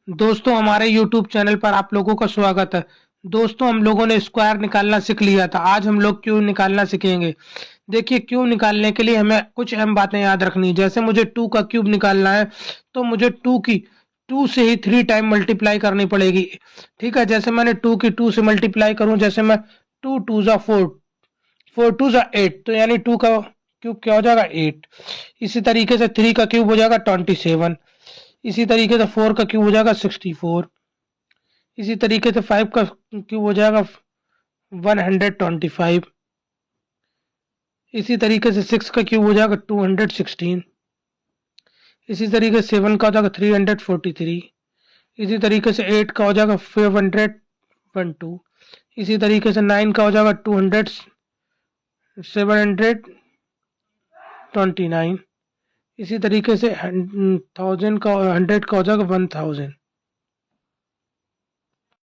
दोस्तों हमारे YouTube channel पर आप लोगों का स्वागत है। दोस्तों हम लोगों ने स्क्वायर निकालना सीख लिया था। आज हम लोग क्यूब निकालना सीखेंगे। देखिए क्यूब निकालने के लिए हमें कुछ अहम बातें याद रखनी है। जैसे मुझे 2 का क्यूब निकालना है तो मुझे 2 से ही 3 टाइम मल्टीप्लाई करनी पड़ेगी। ठीक है, जैसे मैंने 2 की 2 से मल्टीप्लाई करूं, जैसे मैं 2 2 जा 4, 4 2 जा 8, तो यानी 2 का क्यूब क्या हो जाएगा 8। इसी तरीके से 3 का क्यूब हो जाएगा 27। इसी तरीके से 4 का क्यूब हो जाएगा 64। इसी तरीके से 5 का क्यूब हो जाएगा 125। इसी तरीके से 6 का क्यूब हो जाएगा 216। इसी तरीके से 7 का हो जाएगा 343। इसी तरीके से 8 का हो जाएगा 512। इसी तरीके से 9 का हो जाएगा 200 729। इसी तरीके से 1000 का 100 का हो जाएगा 1000।